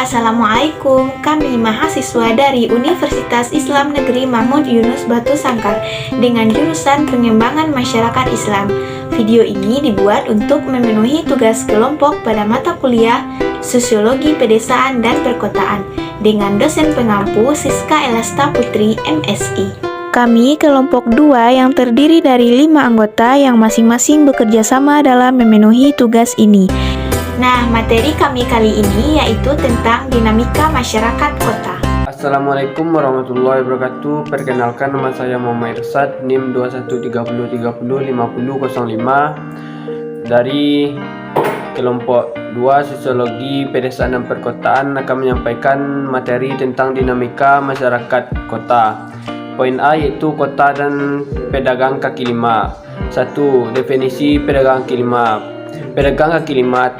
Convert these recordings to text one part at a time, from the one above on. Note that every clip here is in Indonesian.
Assalamualaikum, kami mahasiswa dari Universitas Islam Negeri Mahmud Yunus Batu Sangkar dengan jurusan Pengembangan Masyarakat Islam. Video ini dibuat untuk memenuhi tugas kelompok pada mata kuliah Sosiologi Pedesaan dan Perkotaan dengan dosen pengampu Siska Elasta Putri, MSI. Kami kelompok 2 yang terdiri dari 5 anggota yang masing-masing bekerja sama dalam memenuhi tugas ini. Nah, materi kami kali ini yaitu tentang dinamika masyarakat kota. Assalamualaikum warahmatullahi wabarakatuh. Perkenalkan, nama saya Muhammad Irsad, NIM 2130305005 dari kelompok 2 Sosiologi Pedesaan dan Perkotaan akan menyampaikan materi tentang dinamika masyarakat kota. Poin A yaitu kota dan pedagang kaki lima. 1. Definisi pedagang kaki lima. Pedagang kaki lima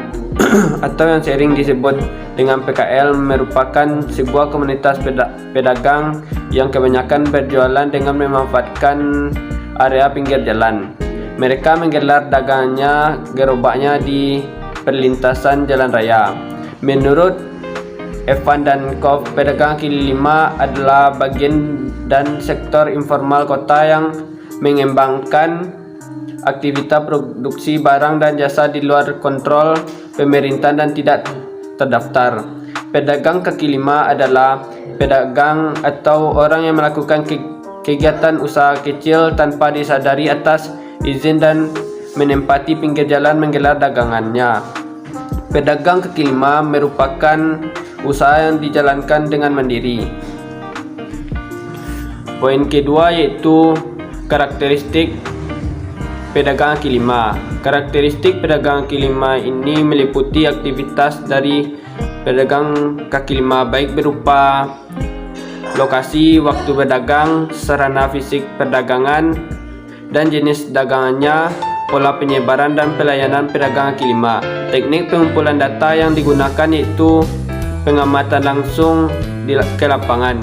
atau yang sering disebut dengan PKL merupakan sebuah komunitas pedagang yang kebanyakan berjualan dengan memanfaatkan area pinggir jalan. Mereka menggelar dagangannya, gerobaknya di perlintasan jalan raya. Menurut Evan dan Kof, pedagang kaki lima adalah bagian dan sektor informal kota yang mengembangkan aktivitas produksi barang dan jasa di luar kontrol pemerintah dan tidak terdaftar. Pedagang kaki lima adalah pedagang atau orang yang melakukan kegiatan usaha kecil tanpa disadari atas izin dan menempati pinggir jalan menggelar dagangannya. Pedagang kaki lima merupakan usaha yang dijalankan dengan mandiri. Poin kedua yaitu karakteristik pedagang kaki lima. Karakteristik pedagang kaki lima ini meliputi aktivitas dari pedagang kaki lima baik berupa lokasi, waktu berdagang, sarana fisik perdagangan, dan jenis dagangannya, pola penyebaran dan pelayanan pedagang kaki lima. Teknik pengumpulan data yang digunakan yaitu pengamatan langsung ke lapangan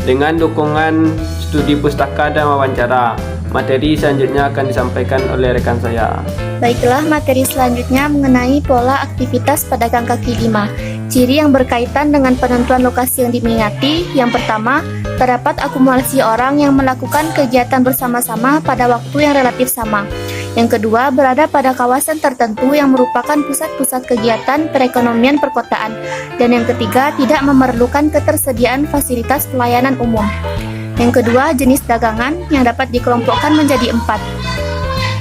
dengan dukungan studi pustaka dan wawancara. Materi selanjutnya akan disampaikan oleh rekan saya. Baiklah, materi selanjutnya mengenai pola aktivitas pedagang kaki lima. Ciri yang berkaitan dengan penentuan lokasi yang diminati. Yang pertama, terdapat akumulasi orang yang melakukan kegiatan bersama-sama pada waktu yang relatif sama. Yang kedua, berada pada kawasan tertentu yang merupakan pusat-pusat kegiatan perekonomian perkotaan. Dan yang ketiga, tidak memerlukan ketersediaan fasilitas pelayanan umum. Yang kedua, jenis dagangan yang dapat dikelompokkan menjadi 4.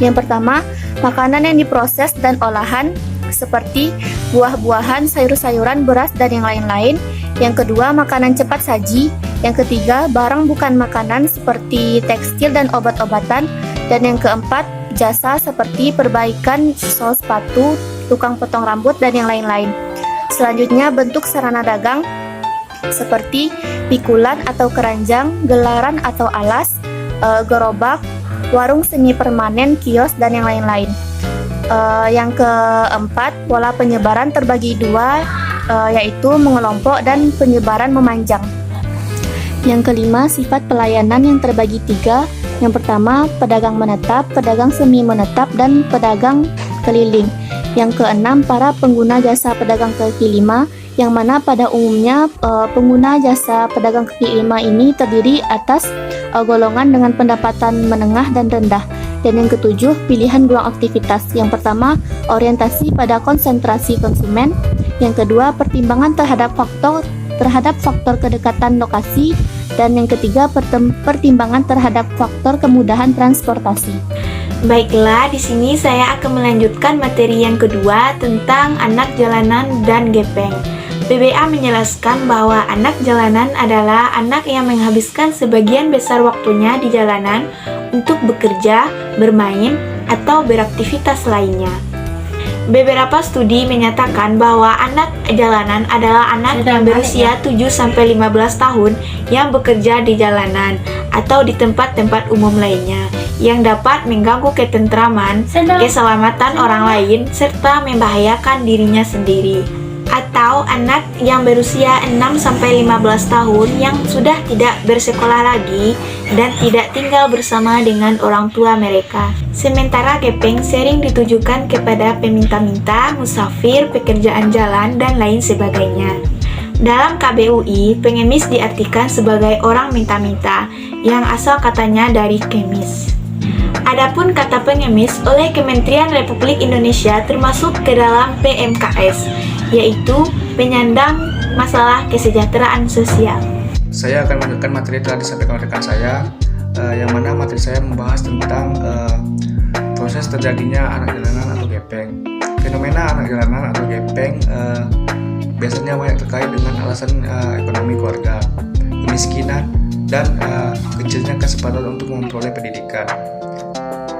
Yang pertama, makanan yang diproses dan olahan seperti buah-buahan, sayur-sayuran, beras, dan yang lain-lain. Yang kedua, makanan cepat saji. Yang ketiga, barang bukan makanan seperti tekstil dan obat-obatan. Dan yang keempat, jasa seperti perbaikan sol sepatu, tukang potong rambut, dan yang lain-lain. Selanjutnya, bentuk sarana dagang seperti pikulan atau keranjang, gelaran atau alas, gerobak, warung semi permanen, kios, dan yang lain-lain. Yang keempat, pola penyebaran terbagi 2, yaitu mengelompok dan penyebaran memanjang. Yang kelima, sifat pelayanan yang terbagi 3. Yang pertama, pedagang menetap, pedagang semi menetap, dan pedagang keliling. Yang keenam, para pengguna jasa pedagang kaki lima, yang mana pada umumnya pengguna jasa pedagang kaki lima ini terdiri atas golongan dengan pendapatan menengah dan rendah. Dan yang ketujuh, pilihan ruang aktivitas. Yang pertama, orientasi pada konsentrasi konsumen. Yang kedua, pertimbangan terhadap faktor kedekatan lokasi. Dan yang ketiga, pertimbangan terhadap faktor kemudahan transportasi. Baiklah, di sini saya akan melanjutkan materi yang kedua tentang anak jalanan dan gepeng. BBA menjelaskan bahwa anak jalanan adalah anak yang menghabiskan sebagian besar waktunya di jalanan untuk bekerja, bermain, atau beraktivitas lainnya. Beberapa studi menyatakan bahwa anak jalanan adalah anak yang berusia 7-15 tahun yang bekerja di jalanan atau di tempat-tempat umum lainnya yang dapat mengganggu ketentraman, keselamatan orang lain, serta membahayakan dirinya sendiri. Atau anak yang berusia 6-15 tahun yang sudah tidak bersekolah lagi dan tidak tinggal bersama dengan orang tua mereka. Sementara gepeng sering ditujukan kepada peminta-minta, musafir, pekerjaan jalan, dan lain sebagainya. Dalam KBUI, pengemis diartikan sebagai orang minta-minta, yang asal katanya dari kemis. Adapun kata pengemis oleh Kementerian Republik Indonesia termasuk ke dalam PMKS, yaitu penyandang masalah kesejahteraan sosial. Saya akan melanjutkan materi yang telah disampaikan oleh rekan saya, yang mana materi saya membahas tentang proses terjadinya anak jalanan atau gepeng. Fenomena anak jalanan atau gepeng biasanya banyak terkait dengan alasan ekonomi keluarga, kemiskinan, dan kecilnya kesempatan untuk memperoleh pendidikan,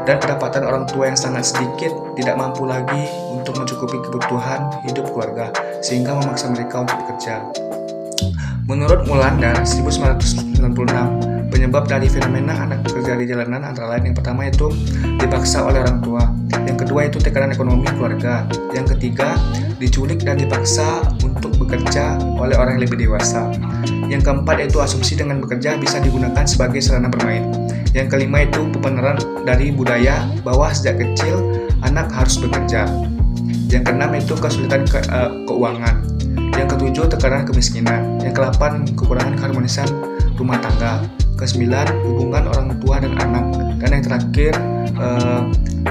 dan pendapatan orang tua yang sangat sedikit, tidak mampu lagi untuk mencukupi kebutuhan hidup keluarga, sehingga memaksa mereka untuk bekerja. Menurut Mulander 1996, penyebab dari fenomena anak bekerja di jalanan antara lain yang pertama itu dipaksa oleh orang tua, yang kedua itu tekanan ekonomi keluarga, yang ketiga diculik dan dipaksa untuk bekerja oleh orang yang lebih dewasa, yang keempat itu asumsi dengan bekerja bisa digunakan sebagai sarana bermain, yang kelima itu pembenaran dari budaya bahwa sejak kecil anak harus bekerja, yang keenam itu kesulitan keuangan, yang ketujuh tekanan kemiskinan, yang kelapan kekurangan keharmonisan rumah tangga, kesembilan hubungan orang tua dan anak, dan yang terakhir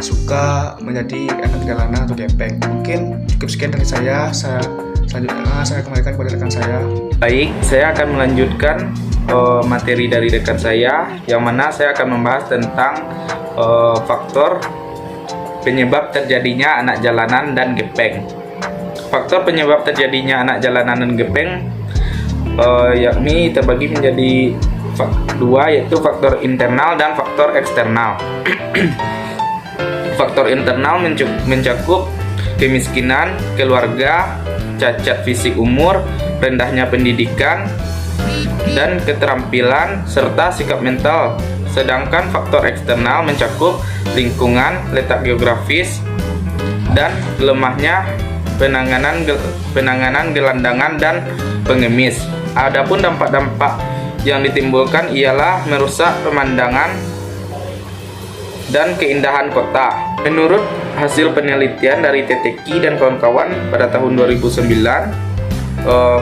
suka menjadi anak jalanan atau gepeng. Mungkin cukup sekian dari saya. Selanjutnya saya kembalikan kepada rekan saya. Baik, saya akan melanjutkan materi dari rekan saya, yang mana saya akan membahas tentang faktor penyebab terjadinya anak jalanan dan gepeng. Faktor penyebab terjadinya anak jalanan dan gepeng yakni terbagi menjadi dua, yaitu faktor internal dan faktor eksternal. Faktor internal mencakup kemiskinan, keluarga, cacat fisik umur, rendahnya pendidikan, dan keterampilan, serta sikap mental. Sedangkan faktor eksternal mencakup lingkungan, letak geografis, dan lemahnya penanganan gelandangan dan pengemis. Adapun dampak-dampak yang ditimbulkan ialah merusak pemandangan dan keindahan kota. Menurut hasil penelitian dari TTQ dan kawan-kawan pada tahun 2009,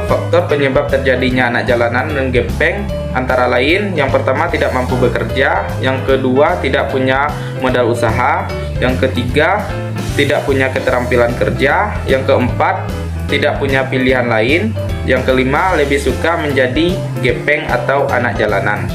faktor penyebab terjadinya anak jalanan dan gepeng antara lain, yang pertama tidak mampu bekerja, yang kedua tidak punya modal usaha, yang ketiga tidak punya keterampilan kerja, yang keempat tidak punya pilihan lain, yang kelima lebih suka menjadi gepeng atau anak jalanan.